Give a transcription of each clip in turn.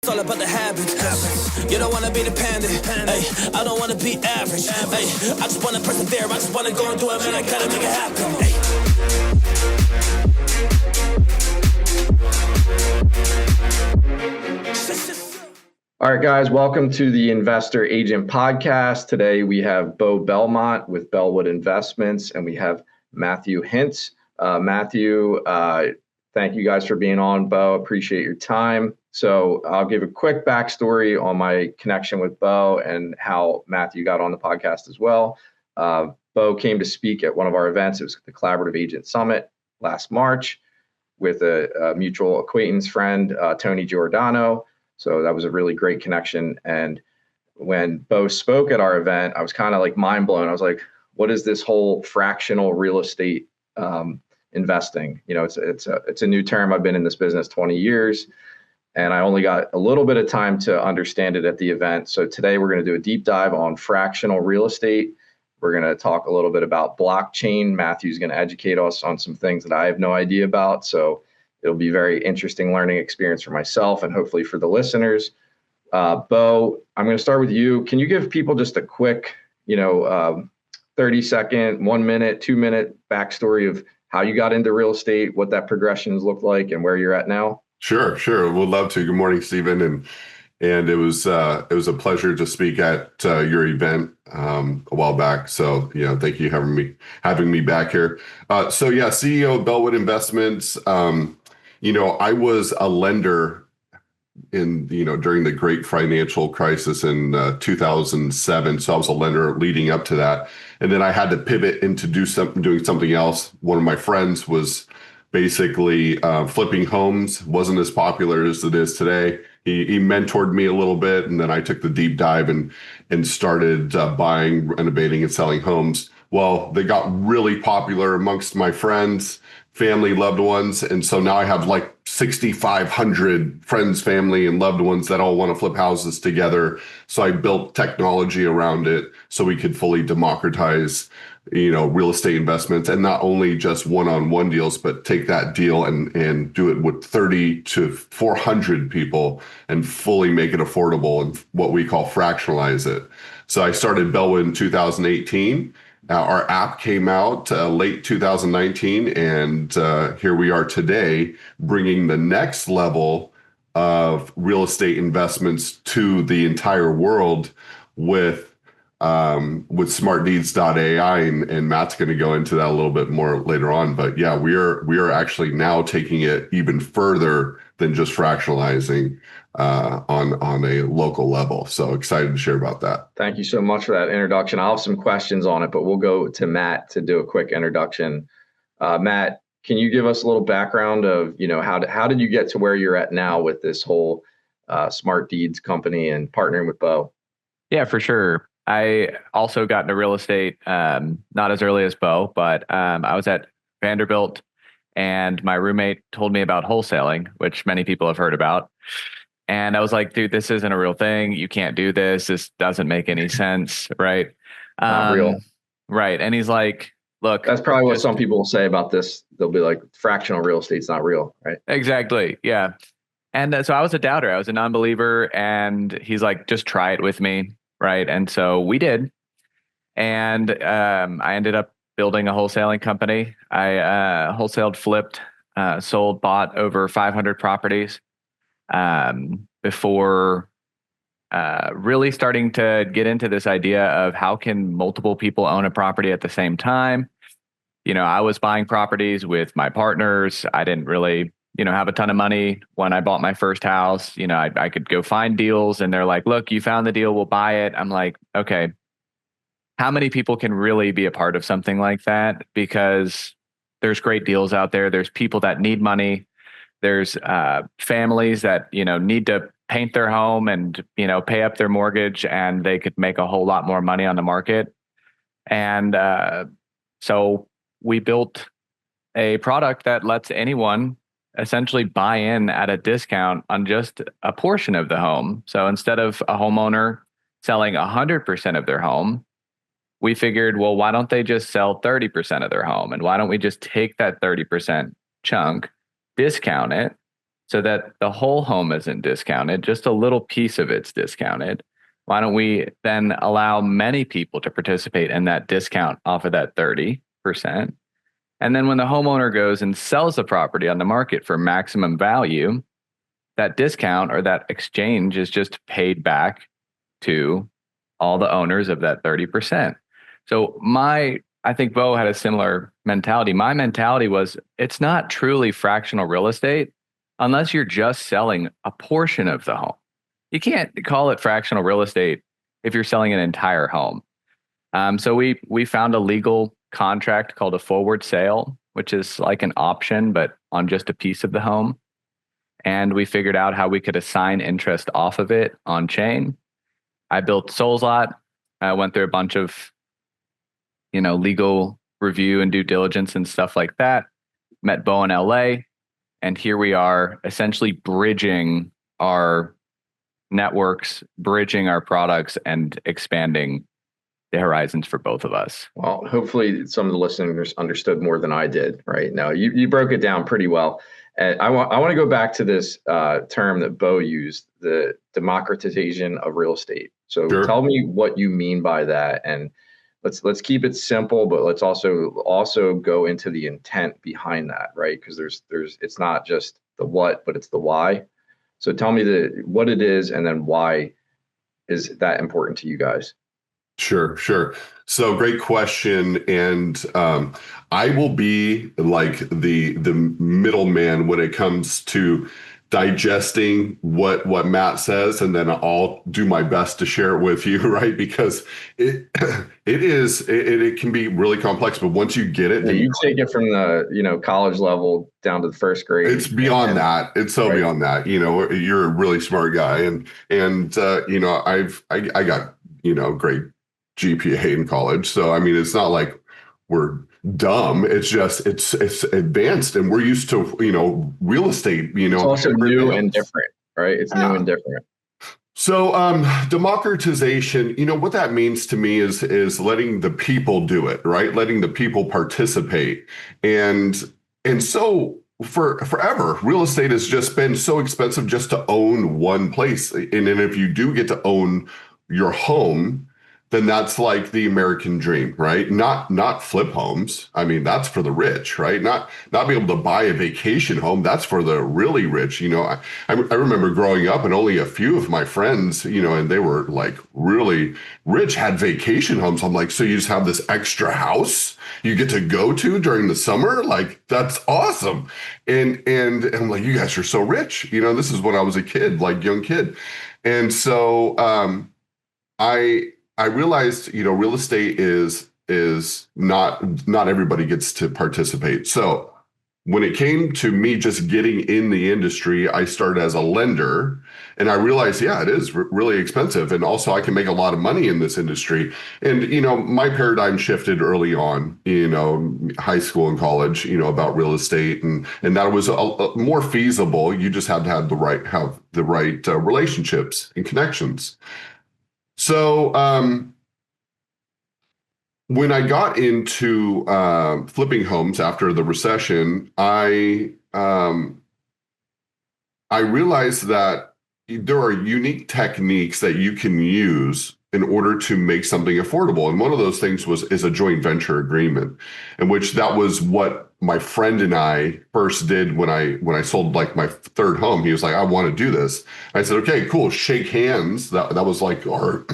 It's all about the habits. You don't want to be dependent. Hey, I don't want to be average. Hey, I just want to persevere. I just want to go and do it, man. I gotta make it happen. All right, guys, welcome to the Investor Agent Podcast. Today we have Beau Belmont with Bellwood Investments, and we have Matthew Hintz. Matthew, thank you guys for being on. Beau, appreciate your time. So I'll give a quick backstory on my connection with Beau and how Matthew got on the podcast as well. Beau came to speak at one of our events. It was the Collaborative Agent Summit last March with a mutual acquaintance friend, Tony Giordano. So that was a really great connection. And when Beau spoke at our event, I was kind of like mind blown. I was like, what is this whole fractional real estate investing? You know, it's a new term. I've been in this business 20 years. And I only got a little bit of time to understand it at the event. So today we're going to do a deep dive on fractional real estate. We're going to talk a little bit about blockchain. Matthew's going to educate us on some things that I have no idea about. So it'll be a very interesting learning experience for myself and hopefully for the listeners. Beau, I'm going to start with you. Can you give people just a quick, 30-second, 1 minute, 2 minute backstory of how you got into real estate, what that progression has looked like, and where you're at now? Sure. Would love to. Good morning, Stephen. And it was a pleasure to speak at your event a while back. So thank you for having me back here. CEO of Bellwood Investments. I was a lender during the great financial crisis in 2007. So I was a lender leading up to that, and then I had to pivot into doing something else. One of my friends was basically flipping homes, wasn't as popular as it is today. He mentored me a little bit, and then I took the deep dive and started buying, renovating, and selling homes. Well, they got really popular amongst my friends, family, loved ones. And so now I have like 6,500 friends, family, and loved ones that all want to flip houses together. So I built technology around it so we could fully democratize real estate investments, and not only just one-on-one deals, but take that deal and do it with 30 to 400 people and fully make it affordable and what we call fractionalize it. So I started Bellwood in 2018. Our app came out late 2019, and here we are today, bringing the next level of real estate investments to the entire world with SmartDeeds.ai, and Matt's going to go into that a little bit more later on. But yeah, we are actually now taking it even further than just fractionalizing on a local level. So excited to share about that. Thank you so much for that introduction. I'll have some questions on it, but we'll go to Matt to do a quick introduction. Matt, can you give us a little background of how did you get to where you're at now with this whole Smart Deeds company and partnering with Beau? Yeah, for sure. I also got into real estate, not as early as Beau, but I was at Vanderbilt, and my roommate told me about wholesaling, which many people have heard about. And I was like, dude, this isn't a real thing. You can't do this. This doesn't make any sense, right? Not real. Right. And he's like, look. That's probably what some people will say about this. They'll be like, fractional real estate's not real, right? Exactly. Yeah. And so I was a doubter. I was a non-believer. And he's like, just try it with me. Right. And so we did. And I ended up building a wholesaling company. I wholesaled, flipped, sold, bought over 500 properties before really starting to get into this idea of how can multiple people own a property at the same time. I was buying properties with my partners. I didn't really have a ton of money when I bought my first house. I could go find deals, and they're like, look, you found the deal, we'll buy it. I'm like, okay, how many people can really be a part of something like that? Because there's great deals out there. There's people that need money. There's families that, need to paint their home and, pay up their mortgage, and they could make a whole lot more money on the market. And so we built a product that lets anyone essentially buy in at a discount on just a portion of the home. So instead of a homeowner selling 100% of their home, we figured, well, why don't they just sell 30% of their home? And why don't we just take that 30% chunk, discount it, so that the whole home isn't discounted, just a little piece of it's discounted. Why don't we then allow many people to participate in that discount off of that 30%? And then when the homeowner goes and sells the property on the market for maximum value, that discount or that exchange is just paid back to all the owners of that 30%. So I think Beau had a similar mentality. My mentality was, it's not truly fractional real estate unless you're just selling a portion of the home. You can't call it fractional real estate if you're selling an entire home. So we found a legal contract called a forward sale, which is like an option, but on just a piece of the home. And we figured out how we could assign interest off of it on chain. I built SoulsLot. I went through a bunch of, legal review and due diligence and stuff like that. Met Beau in LA. And here we are essentially bridging our networks, bridging our products, and expanding the horizons for both of us. Well, hopefully some of the listeners understood more than I did right now. You broke it down pretty well. And I want to go back to this term that Beau used, the democratization of real estate. So Sure. Tell me what you mean by that, and let's keep it simple, but let's also go into the intent behind that, right? Because there's it's not just the what, but it's the why. So tell me what it is, and then why is that important to you guys? Sure. So great question. And I will be like the middleman when it comes to digesting what Matt says, and then I'll do my best to share it with you, right? Because it can be really complex, but once you get it, You take it from the college level down to the first grade. It's beyond that. It's so right. Beyond that. You're a really smart guy, and I got great GPA in college. So, I mean, it's not like we're dumb. It's just, it's advanced, and we're used to, real estate, It's also new and different, right? It's new and different. So, democratization, what that means to me is letting the people do it, right? Letting the people participate. And so forever, real estate has just been so expensive just to own one place. And then if you do get to own your home, then that's like the American dream, right? Not flip homes. I mean, that's for the rich, right? Not be able to buy a vacation home. That's for the really rich. I remember growing up, and only a few of my friends, and they were like really rich, had vacation homes. I'm like, so you just have this extra house you get to go to during the summer? Like, that's awesome. And I'm like, you guys are so rich. This is when I was a kid, like young kid. And so I realized, real estate is not everybody gets to participate. So when it came to me just getting in the industry, I started as a lender, and I realized, it is really expensive. And also I can make a lot of money in this industry. And, my paradigm shifted early on, high school and college, about real estate, and that was more feasible. You just had to have the right relationships and connections. So when I got into flipping homes after the recession, I realized that there are unique techniques that you can use in order to make something affordable. And one of those things is a joint venture agreement, in which that was what my friend and I first did when I sold like my third home. He was like, I want to do this. I said, okay, cool. Shake hands. That was like our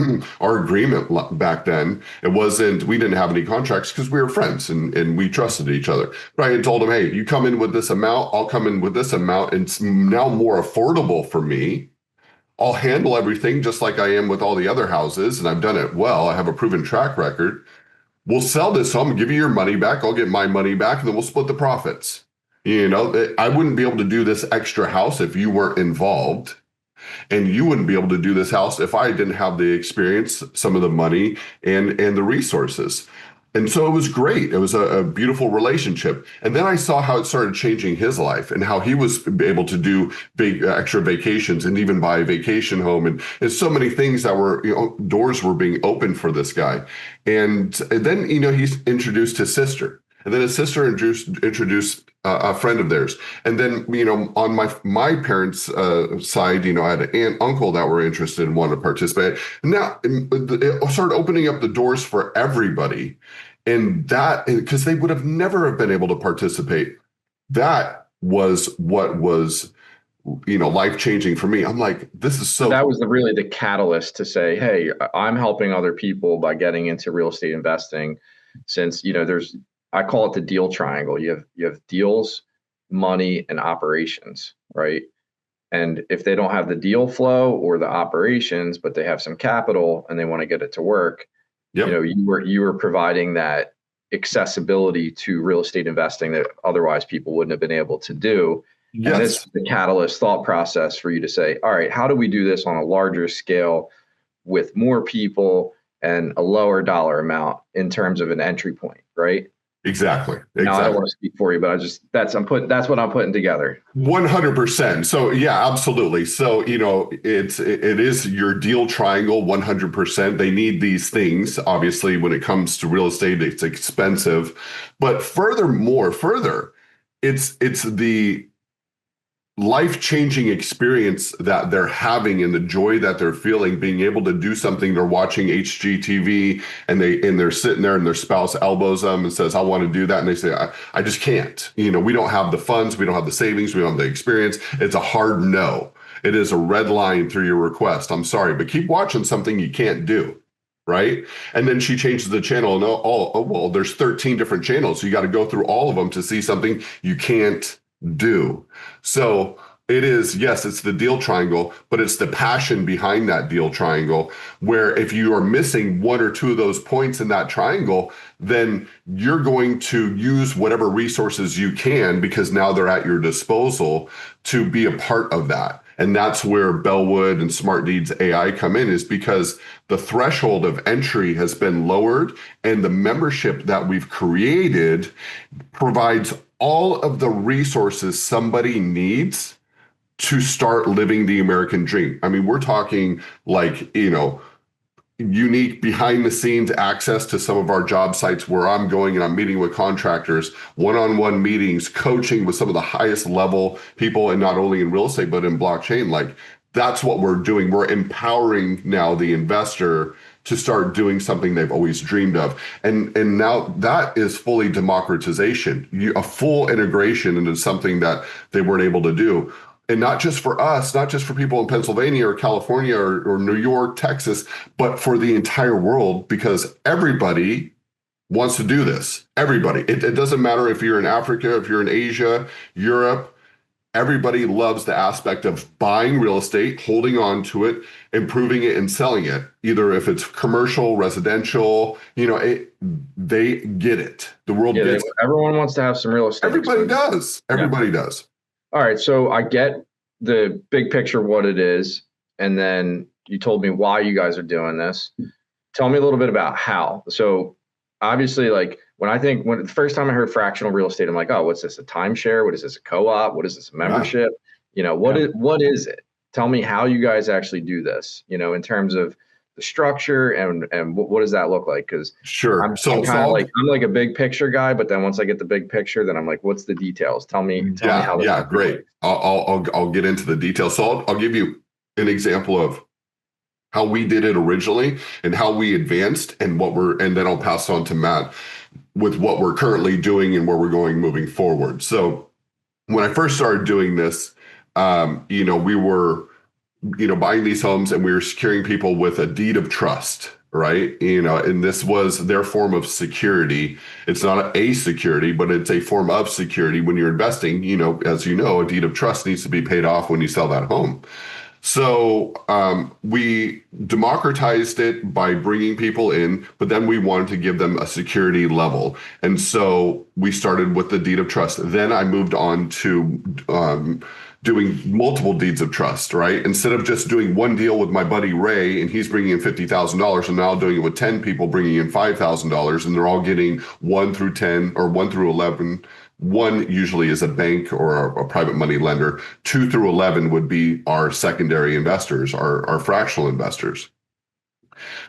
agreement back then. We didn't have any contracts because we were friends and we trusted each other. But I had told him, hey, you come in with this amount, I'll come in with this amount. And it's now more affordable for me. I'll handle everything just like I am with all the other houses, and I've done it well. I have a proven track record. We'll sell this home, give you your money back. I'll get my money back, and then we'll split the profits. I wouldn't be able to do this extra house if you weren't involved, and you wouldn't be able to do this house if I didn't have the experience, some of the money, and the resources. And so it was great. It was a beautiful relationship. And then I saw how it started changing his life, and how he was able to do big extra vacations and even buy a vacation home. And so many things that were, doors were being opened for this guy. And then, he's introduced his sister. And then his sister introduced a friend of theirs. And then, on my parents' side, I had an aunt, uncle that were interested and wanted to participate. And now it started opening up the doors for everybody. And that, because they would have never have been able to participate. That was what was, life-changing for me. I'm like, this is so. That was really the catalyst to say, hey, I'm helping other people by getting into real estate investing. Since, I call it the deal triangle. You have deals, money, and operations, right? And if they don't have the deal flow or the operations, but they have some capital and they want to get it to work, Yep. you were providing that accessibility to real estate investing that otherwise people wouldn't have been able to do. Yes. And this is the catalyst thought process for you to say, all right, how do we do this on a larger scale with more people and a lower dollar amount in terms of an entry point, right? Exactly. Now, I don't want to speak for you, but that's what I'm putting together. 100%. So yeah, absolutely. So, it is your deal triangle 100%. They need these things. Obviously, when it comes to real estate, it's expensive, but further, it's the life-changing experience that they're having and the joy that they're feeling, being able to do something. They're watching HGTV and they're sitting there and their spouse elbows them and says, I want to do that. And they say, I just can't. We don't have the funds. We don't have the savings. We don't have the experience. It's a hard no. It is a red line through your request. I'm sorry, but keep watching something you can't do. Right. And then she changes the channel and well, there's 13 different channels. So you got to go through all of them to see something you can't do. So it is, yes, it's the deal triangle, but it's the passion behind that deal triangle, where if you are missing one or two of those points in that triangle, then you're going to use whatever resources you can, because now they're at your disposal to be a part of that. And that's where Bellwood and SmartDeeds.ai come in, is because the threshold of entry has been lowered, and the membership that we've created provides all of the resources somebody needs to start living the American dream. I mean, we're talking like, unique behind the scenes access to some of our job sites where I'm going and I'm meeting with contractors, one-on-one meetings, coaching with some of the highest level people, and not only in real estate, but in blockchain. Like, that's what we're doing. We're empowering now the investor to start doing something they've always dreamed of. And now that is fully democratization, a full integration into something that they weren't able to do. And not just for us, not just for people in Pennsylvania or California or New York, Texas, but for the entire world, because everybody wants to do this. Everybody. It doesn't matter if you're in Africa, if you're in Asia, Europe. Everybody loves the aspect of buying real estate, holding on to it, improving it, and selling it. Either if it's commercial, residential, they get it. The world gets it. Everyone wants to have some real estate. Everybody does. Everybody does. All right. So I get the big picture, what it is. And then you told me why you guys are doing this. Tell me a little bit about how. So obviously, like, when the first time I heard fractional real estate, I'm like, oh, what's this? A timeshare? What is this? A co-op? What is this? A membership? What is it? Tell me how you guys actually do this, in terms of the structure and what does that look like? Because sure. I'm like a big picture guy, but then once I get the big picture, then I'm like, what's the details? Tell me how. Yeah, great. I'll get into the details. So I'll give you an example of how we did it originally and how we advanced and then I'll pass on to Matt with what we're currently doing and where we're going moving forward. So when I first started doing this, we were, buying these homes and we were securing people with a deed of trust, right? And this was their form of security. It's not a security, but it's a form of security. When you're investing, as you know, a deed of trust needs to be paid off when you sell that home. So we democratized it by bringing people in, but then we wanted to give them a security level. And so we started with the deed of trust. Then I moved on to doing multiple deeds of trust, right? Instead of just doing one deal with my buddy Ray and he's bringing in $50,000, and now doing it with 10 people bringing in $5,000, and they're all getting 1 through 10 or 1 through 11. 1 usually is a bank or a private money lender. 2 through 11 would be our secondary investors, our fractional investors.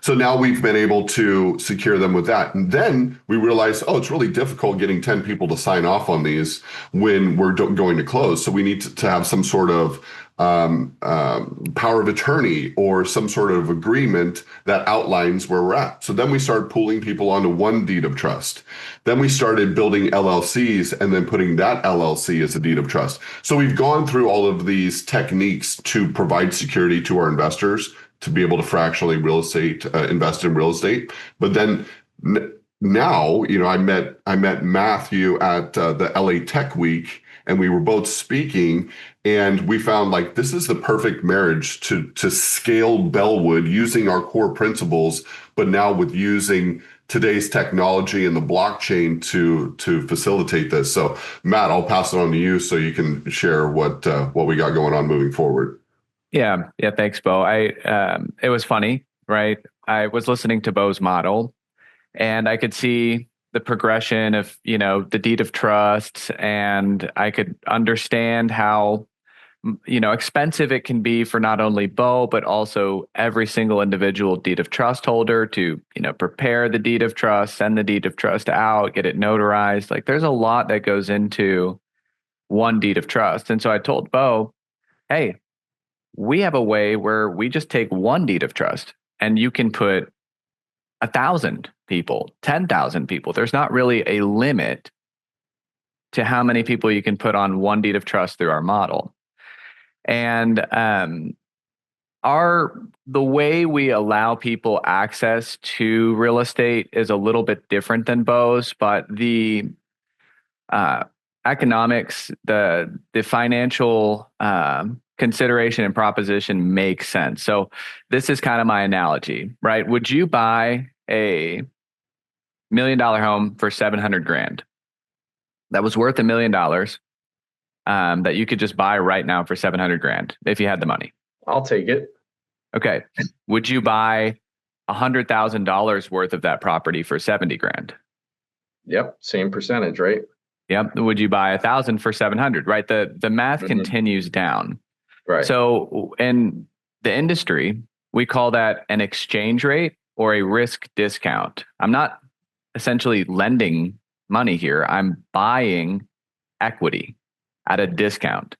So now we've been able to secure them with that. And then we realized, oh, it's really difficult getting 10 people to sign off on these when we're going to close. So we need to have some sort of power of attorney or some sort of agreement that outlines where we're at. So then we started pooling people onto one deed of trust. Then we started building LLCs and then putting that LLC as a deed of trust. So we've gone through all of these techniques to provide security to our investors to be able to fractionally invest in real estate. But then now, I met Matthew at the LA Tech Week, and we were both speaking, and we found like this is the perfect marriage to scale Bellwood using our core principles, but now with using today's technology and the blockchain to facilitate this. So Matt, I'll pass it on to you so you can share what we got going on moving forward. Yeah. Thanks, Beau. It was funny, right? I was listening to Beau's model, and I could see the progression of, the deed of trust, and I could understand how, expensive it can be for not only Beau, but also every single individual deed of trust holder to, prepare the deed of trust, send the deed of trust out, get it notarized. Like there's a lot that goes into one deed of trust. And so I told Beau, hey, we have a way where we just take one deed of trust and you can put 1,000 people, 10,000 people. There's not really a limit to how many people you can put on one deed of trust through our model. And the way we allow people access to real estate is a little bit different than Beau's, but the economics, the financial consideration and proposition makes sense. So this is kind of my analogy, right? Would you buy a $1 million home for $700,000 that was worth $1 million that you could just buy right now for $700,000 if you had the money? I'll take it. Okay. Would you buy $100,000 worth of that property for $70,000? Yep. Same percentage, right? Yep. Would you buy 1,000 for 700? Right. The math continues down. Right. So in the industry, we call that an exchange rate or a risk discount. I'm not essentially lending money here. I'm buying equity at a discount.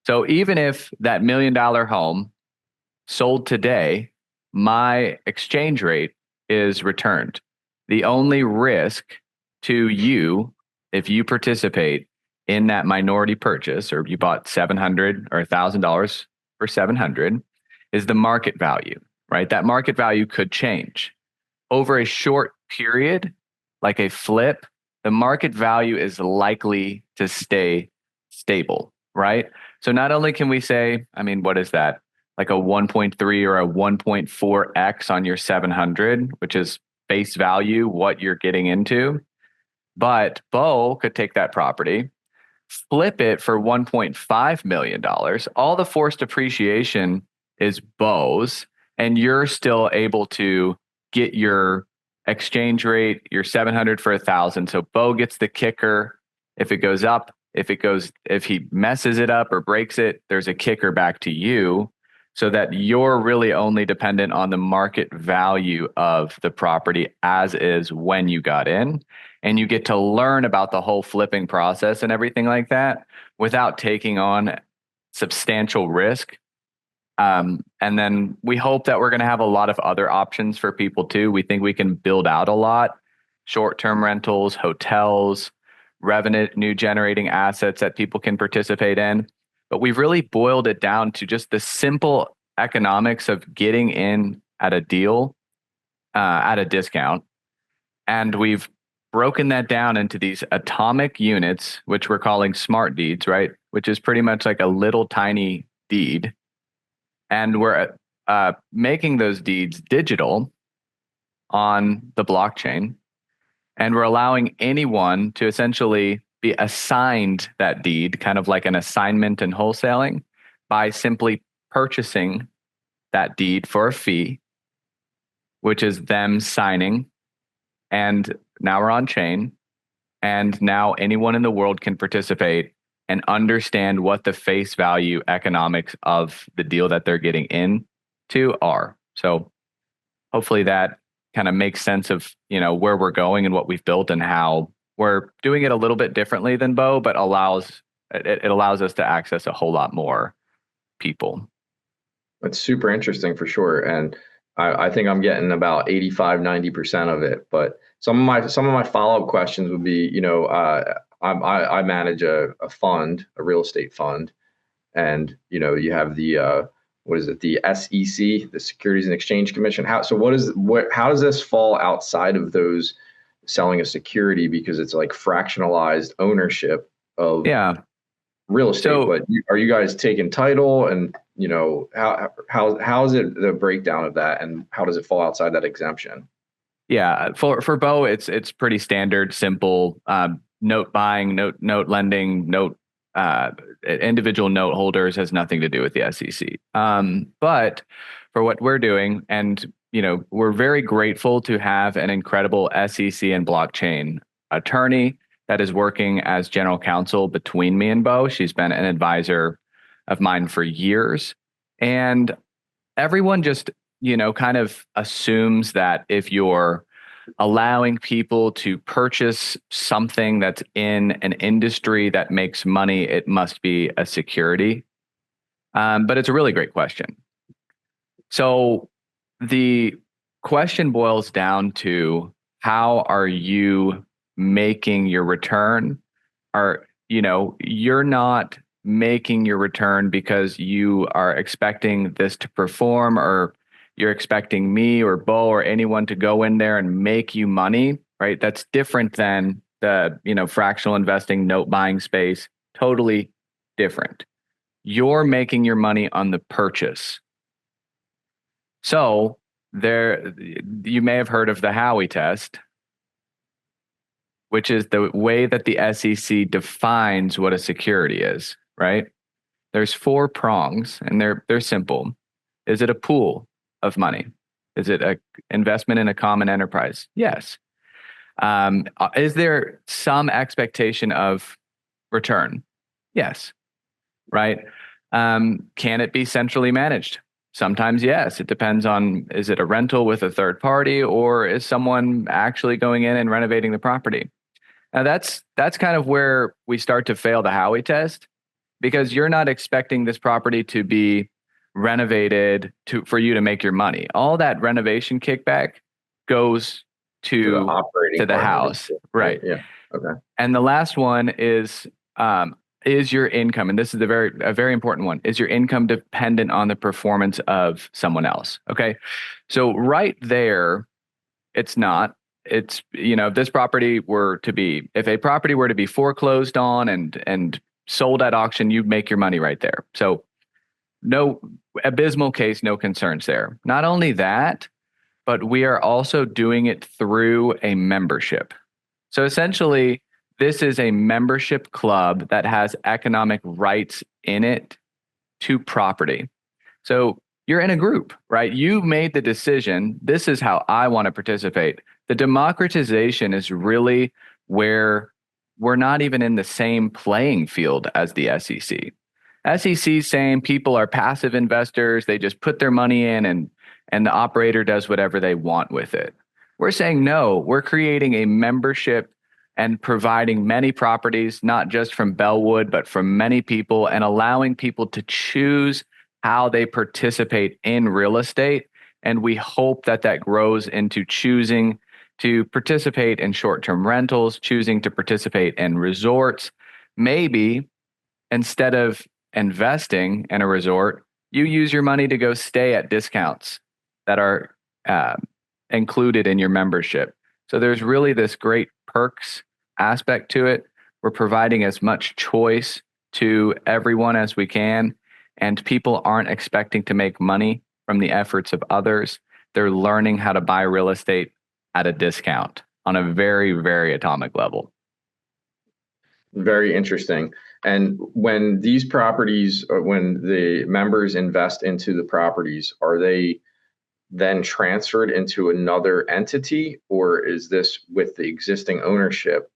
So even if that $1 million home sold today, my exchange rate is returned. The only risk to you, if you participate in that minority purchase, or you bought $700 or $1,000 for $700, is the market value, right? That market value could change over a short period, like a flip. The market value is likely to stay stable, right? So not only can we say, what is that? Like a 1.3 or a 1.4x on your 700, which is face value, what you're getting into. But Beau could take that property, flip it for $1.5 million. All the forced appreciation is Beau's, and you're still able to get your exchange rate, your 700 for 1,000. So Beau gets the kicker. If it goes up, if he messes it up or breaks it, there's a kicker back to you, so that you're really only dependent on the market value of the property as is when you got in. And you get to learn about the whole flipping process and everything like that without taking on substantial risk. And then we hope that we're going to have a lot of other options for people too. We think we can build out a lot: short-term rentals, hotels, revenue generating assets that people can participate in. But we've really boiled it down to just the simple economics of getting in at a deal at a discount. And we've broken that down into these atomic units, which we're calling SmartDeeds, right? Which is pretty much like a little tiny deed. And we're making those deeds digital on the blockchain. And we're allowing anyone to essentially be assigned that deed, kind of like an assignment in wholesaling, by simply purchasing that deed for a fee, which is them signing. And now we're on chain. And now anyone in the world can participate and understand what the face value economics of the deal that they're getting into are. So hopefully that kind of makes sense of, where we're going and what we've built and how we're doing it a little bit differently than Beau, but it allows us to access a whole lot more people. It's super interesting for sure. And I think I'm getting about 85, 90% of it. But some of my follow-up questions would be, I manage a fund, a real estate fund, and you have the what is it, the SEC, the Securities and Exchange Commission. How does this fall outside of those selling a security, because it's like fractionalized ownership of real estate? So, but are you guys taking title, and how is it, the breakdown of that, and how does it fall outside that exemption? Yeah, for Beau, it's pretty standard, simple. Note buying, note lending, individual note holders has nothing to do with the SEC. But for what we're doing, and we're very grateful to have an incredible SEC and blockchain attorney that is working as general counsel between me and Beau. She's been an advisor of mine for years, and everyone just kind of assumes that if you're allowing people to purchase something that's in an industry that makes money, it must be a security. But it's a really great question. So the question boils down to, how are you making your return? You're not making your return because you are expecting this to perform, or you're expecting me or Beau or anyone to go in there and make you money, right? That's different than the, fractional investing, note buying space. Totally different. You're making your money on the purchase. So you may have heard of the Howey test, which is the way that the SEC defines what a security is, right? There's 4 prongs, and they're simple. Is it a pool of money? Is it an investment in a common enterprise? Yes. Is there some expectation of return? Yes. Right. Can it be centrally managed? Sometimes yes. It depends on, is it a rental with a third party, or is someone actually going in and renovating the property? Now that's kind of where we start to fail the Howey test, because you're not expecting this property to be renovated for you to make your money. All that renovation kickback goes to the house, right? Yeah. Okay. And the last one is your income, and this is a very important one. Is your income dependent on the performance of someone else? Okay, so right there, it's not. It's if a property were to be foreclosed on and sold at auction, you make your money right there. So no abysmal case, no concerns there. Not only that, but we are also doing it through a membership. So essentially, this is a membership club that has economic rights in it to property. So you're in a group, right? You made the decision. This is how I want to participate. The democratization is really where we're not even in the same playing field as the SEC. SEC saying people are passive investors. They just put their money in, and the operator does whatever they want with it. We're saying, no, we're creating a membership and providing many properties, not just from Bellwood, but from many people, and allowing people to choose how they participate in real estate. And we hope that grows into choosing to participate in short-term rentals, choosing to participate in resorts. Maybe instead of investing in a resort, you use your money to go stay at discounts that are included in your membership. So there's really this great perks aspect to it. We're providing as much choice to everyone as we can, and people aren't expecting to make money from the efforts of others. They're learning how to buy real estate at a discount on a very, very atomic level. Very interesting. And when these properties, or when the members invest into the properties, are they then transferred into another entity, or is this with the existing ownership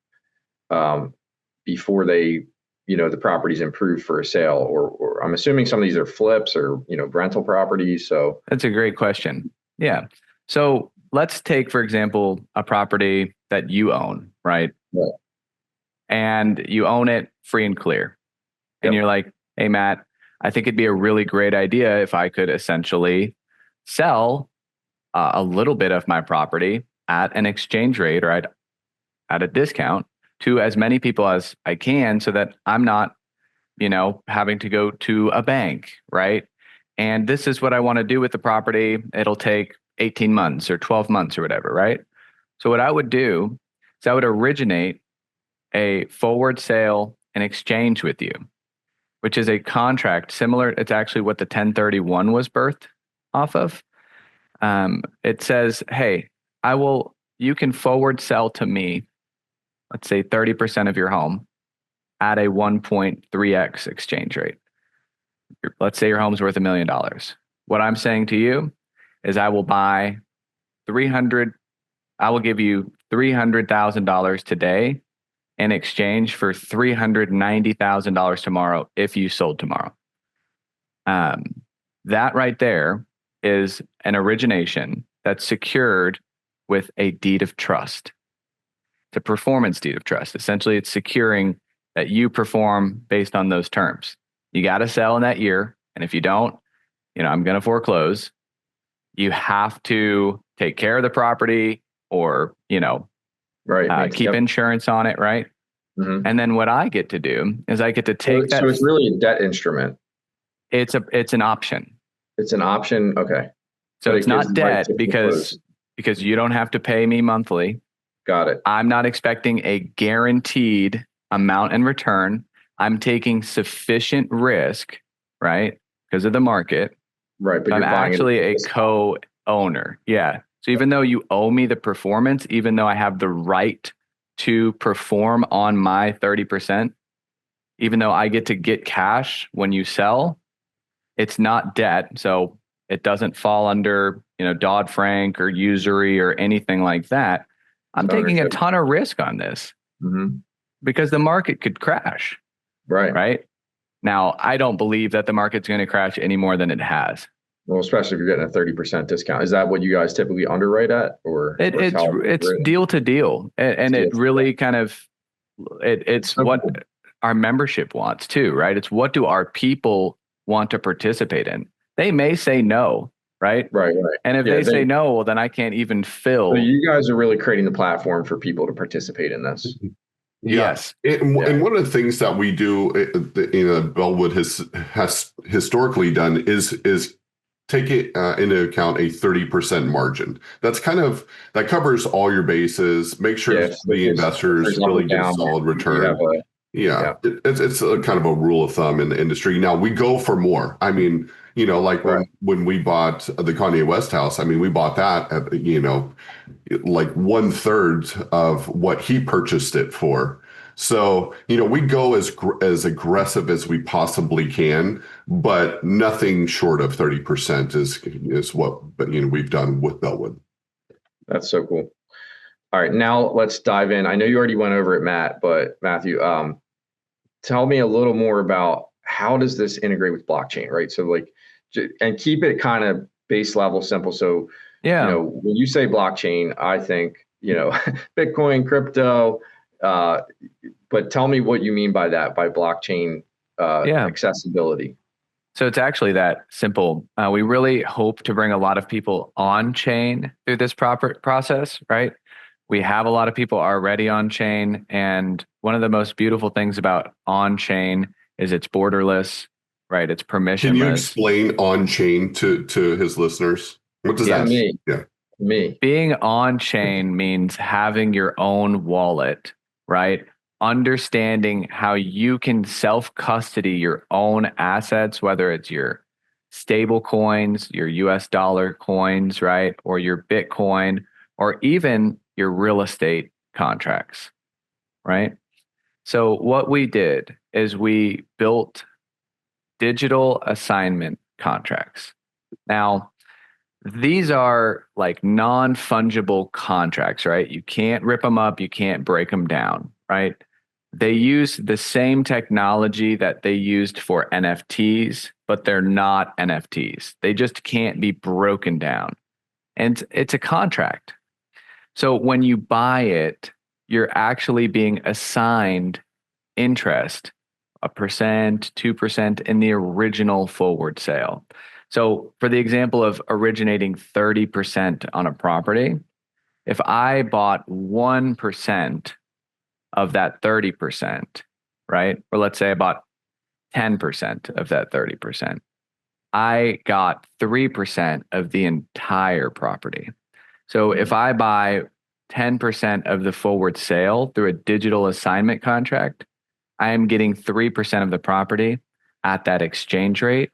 before they, the property's improved for a sale? Or I'm assuming some of these are flips or, rental properties. So that's a great question. Yeah. So let's take, for example, a property that you own, right? Right. And you own it free and clear. And Yep. you're like, hey, Matt, I think it'd be a really great idea if I could essentially sell a little bit of my property at an exchange rate or at a discount to as many people as I can so that I'm not, having to go to a bank, right? And this is what I want to do with the property. It'll take 18 months or 12 months or whatever, right? So what I would do is I would originate a forward sale and exchange with you, which is a contract similar. It's actually what the 1031 was birthed off of. It says, hey, you can forward sell to me, let's say 30% of your home at a 1.3x exchange rate. Let's say your home's worth $1 million. What I'm saying to you is I will give you $300,000 today in exchange for $390,000 tomorrow if you sold tomorrow. That right there is an origination that's secured with a deed of trust. It's a performance deed of trust. Essentially, it's securing that you perform based on those terms. You got to sell in that year. And if you don't, I'm going to foreclose. You have to take care of the property or, Right. keep insurance on it, right? Mm-hmm. And then what I get to do is I get to take that. So it's really a debt instrument. It's an option. It's an option. Okay. So it's not debt because you don't have to pay me monthly. Got it. I'm not expecting a guaranteed amount in return. I'm taking sufficient risk, right? Because of the market. Right. But I'm actually a co-owner. Yeah. So even though you owe me the performance, even though I have the right to perform on my 30%, even though I get to get cash when you sell, it's not debt. So it doesn't fall under, Dodd-Frank or usury or anything like that. I'm taking a ton of risk on this because the market could crash. Right. Now, I don't believe that the market's going to crash any more than it has. Well, especially if you're getting a 30% discount. Is that what you guys typically underwrite at? Or it's deal to deal. And it really kind of, it's what our membership wants too, right? It's what do our people want to participate in? They may say no, right? Right. And if they say no, well, then I can't even fill. So you guys are really creating the platform for people to participate in this. Yes. And one of the things that we do, Bellwood has historically done is take it into account a 30% margin. That covers all your bases. Make sure the investors really get a solid return. It's a kind of a rule of thumb in the industry. Now we go for more. I mean, when we bought the Kanye West house, I mean, we bought that at, like 1/3 of what he purchased it for. So, we go as aggressive as we possibly can, but nothing short of 30% is what we've done with Bellwood. That's so cool. All right, now let's dive in. I know you already went over it, Matt, but Matthew, tell me a little more about how does this integrate with blockchain, right? So and keep it kind of base level simple. So, when you say blockchain, I think, Bitcoin, crypto, but tell me what you mean by that, by blockchain accessibility. So it's actually that simple. We really hope to bring a lot of people on chain through this proper process, right? We have a lot of people already on chain. And one of the most beautiful things about on chain is it's borderless, right? It's permissionless. Can you explain on chain to his listeners? What does that mean? Me. Being on chain means having your own wallet, right? Understanding how you can self-custody your own assets, whether it's your stable coins, your US dollar coins, right? Or your Bitcoin, or even your real estate contracts, right? So what we did is we built digital assignment contracts. Now, these are like non-fungible contracts, right? You can't rip them up, you can't break them down, right? They use the same technology that they used for NFTs, but they're not NFTs. They just can't be broken down. and it's a contract. So when you buy it, you're actually being assigned interest, 1%, 2% in the original forward sale. So for the example of originating 30% on a property, if I bought 1% of that 30%, right? Or let's say I bought 10% of that 30%, I got 3% of the entire property. So if I buy 10% of the forward sale through a digital assignment contract, I am getting 3% of the property at that exchange rate.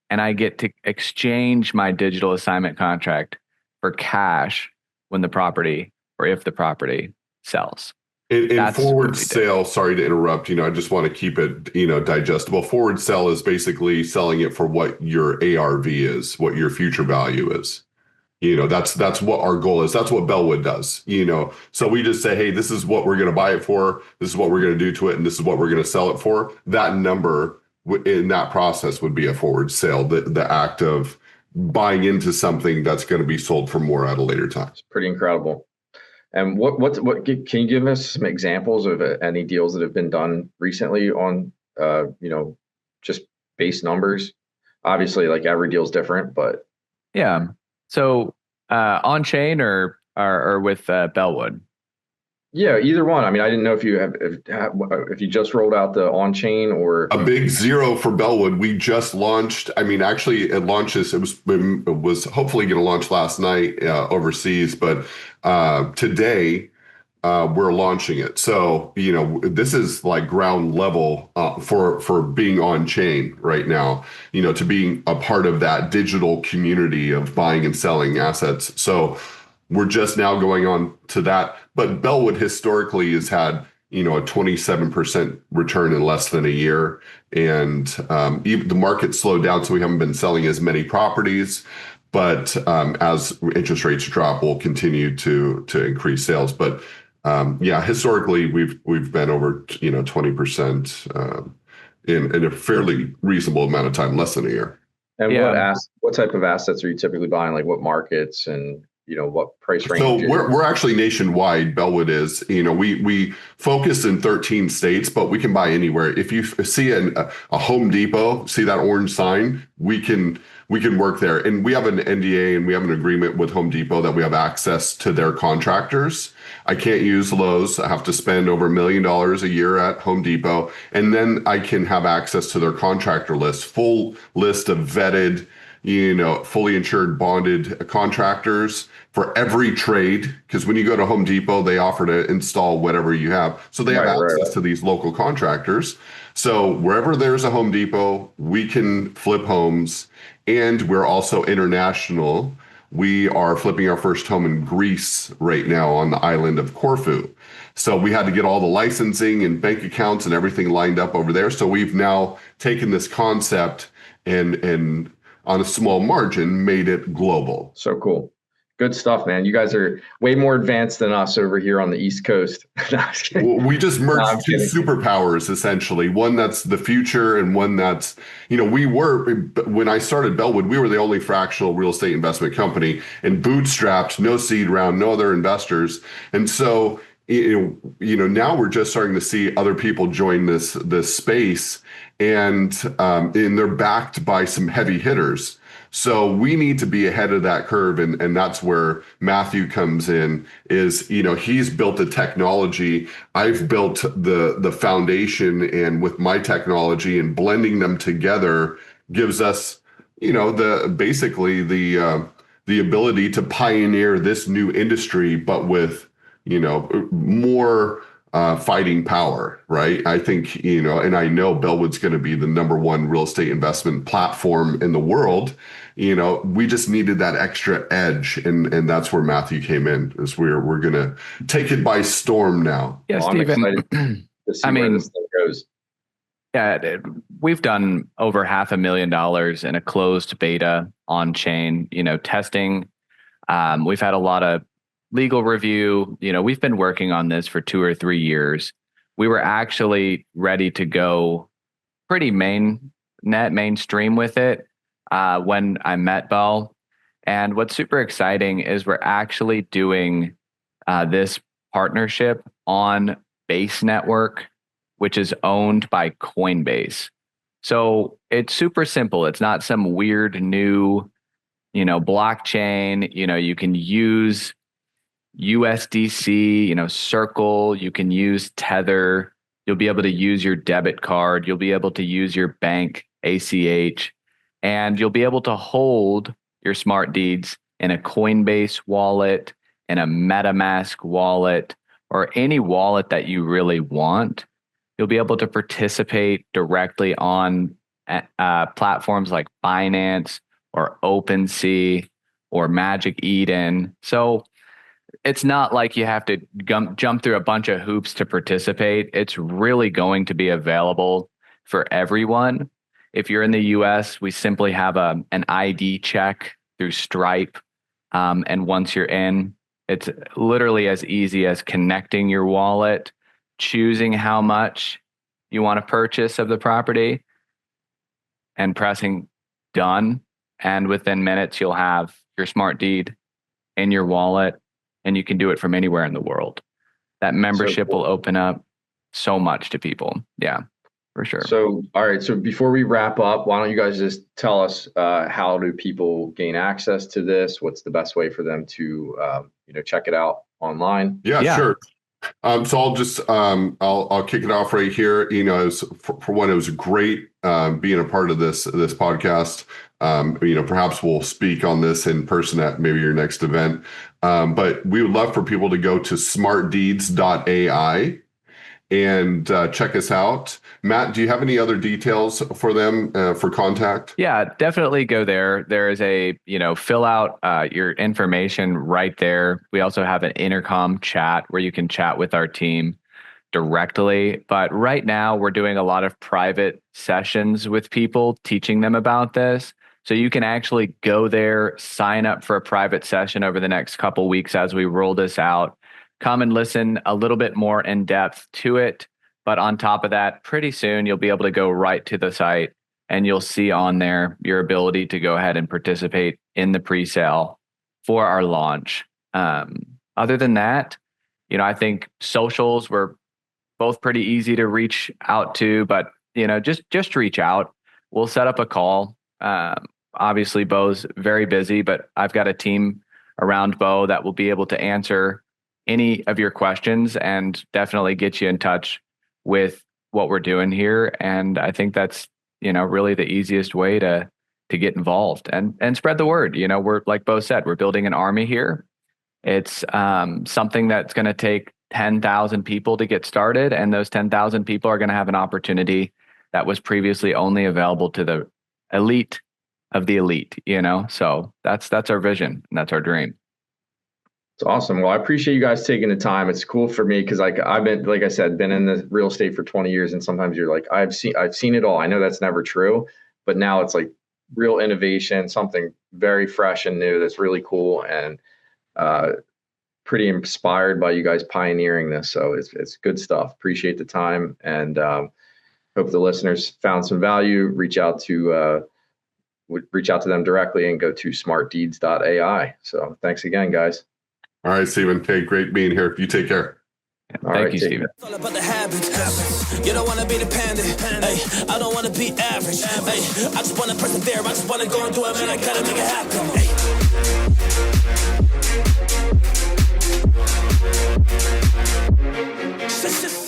And I get to exchange my digital assignment contract for cash when the property, or if the property sells. In forward sale, sorry to interrupt, I just want to keep it, digestible. Forward sell is basically selling it for what your ARV is, what your future value is. That's what our goal is. That's what Bellwood does, So we just say, hey, this is what we're going to buy it for. This is what we're going to do to it. And this is what we're going to sell it for. That number in that process would be a forward sale, the act of buying into something that's going to be sold for more at a later time. It's pretty incredible. And what can you give us some examples of any deals that have been done recently on, just base numbers? Obviously, like every deal is different, but yeah. So on chain or with Bellwood? Yeah, either one. I mean, I didn't know if you just rolled out the on chain or a big zero for Bellwood. We just launched. I mean, actually, it launches. It was hopefully going to launch last night overseas, but today we're launching it. So this is like ground level for being on chain right now. To being a part of that digital community of buying and selling assets. So we're just now going on to that. But Bellwood historically has had, a 27% return in less than a year. And even the market slowed down, so we haven't been selling as many properties. But as interest rates drop, we'll continue to increase sales. But historically, we've been over 20% in a fairly reasonable amount of time, less than a year. And what type of assets are you typically buying? Like what markets and what price range? So we're actually nationwide. Bellwood is, we focus in 13 states, but we can buy anywhere. If you see a Home Depot, see that orange sign, we can work there. And we have an NDA and we have an agreement with Home Depot that we have access to their contractors. I can't use Lowe's. I have to spend over $1 million a year at Home Depot. And then I can have access to their contractor list, full list of vetted, fully insured, bonded contractors for every trade. Because when you go to Home Depot, they offer to install whatever you have. So they have access to these local contractors. So wherever there's a Home Depot, we can flip homes. And we're also international. We are flipping our first home in Greece right now on the island of Corfu. So we had to get all the licensing and bank accounts and everything lined up over there. So we've now taken this concept and on a small margin, made it global. So cool. Good stuff, man. You guys are way more advanced than us over here on the East Coast. We just merged two superpowers, essentially. One that's the future and one that's, when I started Bellwood, we were the only fractional real estate investment company and bootstrapped, no seed round, no other investors. And so, now we're just starting to see other people join this space and they're backed by some heavy hitters. So we need to be ahead of that curve. And that's where Matthew comes in is, he's built the technology. I've built the foundation, and with my technology and blending them together gives us, basically the ability to pioneer this new industry, but with, more fighting power, right? I think, and I know Bellwood's going to be the #1 real estate investment platform in the world. We just needed that extra edge, and that's where Matthew came in. Is we're going to take it by storm now. Yeah, I'm excited to see where this thing goes. Yeah, we've done over $500,000 in a closed beta on chain, testing. We've had a lot of legal review. We've been working on this for 2 or 3 years. We were actually ready to go pretty mainstream with it when I met Beau. And what's super exciting is we're actually doing this partnership on Base Network, which is owned by Coinbase. So it's super simple. It's not some weird new, blockchain. You can use USDC, Circle. You can use Tether. You'll be able to use your debit card. You'll be able to use your bank ACH, and you'll be able to hold your smart deeds in a Coinbase wallet, in a MetaMask wallet, or any wallet that you really want. You'll be able to participate directly on platforms like Binance or OpenSea or Magic Eden. So it's not like you have to jump through a bunch of hoops to participate. It's really going to be available for everyone. If you're in the US, we simply have an ID check through Stripe. And once you're in, it's literally as easy as connecting your wallet, choosing how much you want to purchase of the property, and pressing done. And within minutes, you'll have your smart deed in your wallet, and you can do it from anywhere in the world. That membership will open up so much to people. Yeah, for sure. So, all right. So before we wrap up, why don't you guys just tell us how do people gain access to this? What's the best way for them to, check it out online? Yeah. Sure. So I'll just I'll kick it off right here. For one, it was great being a part of this podcast. Perhaps we'll speak on this in person at maybe your next event. But we would love for people to go to SmartDeeds.ai and check us out. Matt, do you have any other details for them for contact? Yeah, definitely go there. There is a, fill out your information right there. We also have an intercom chat where you can chat with our team directly. But right now we're doing a lot of private sessions with people, teaching them about this. So you can actually go there, sign up for a private session over the next couple weeks as we roll this out. Come and listen a little bit more in depth to it. But on top of that, pretty soon you'll be able to go right to the site and you'll see on there your ability to go ahead and participate in the pre-sale for our launch. Other than that, I think socials were both pretty easy to reach out to, but just reach out. We'll set up a call. Obviously, Beau's very busy, but I've got a team around Beau that will be able to answer any of your questions and definitely get you in touch with what we're doing here. And I think that's, really the easiest way to get involved and spread the word. We're, like Beau said, we're building an army here. It's something that's going to take 10,000 people to get started. And those 10,000 people are going to have an opportunity that was previously only available to the elite of the elite, So that's our vision and that's our dream. It's awesome. Well, I appreciate you guys taking the time. It's cool for me because I've been, like I said, been in the real estate for 20 years, and sometimes you're like, I've seen it all. I know that's never true, but now it's like real innovation, something very fresh and new that's really cool, and pretty inspired by you guys pioneering this. So it's good stuff. Appreciate the time, and hope the listeners found some value. Reach out to them directly and go to SmartDeeds.ai. So thanks again, guys. All right, Stephen. Hey, great being here. You take care. Thank you, Stephen. It's all about the habits. You don't want to be dependent. Hey, I don't want to be average. Hey, I just want to persevere. I just want to go and do it, man. I gotta make it happen. Hey.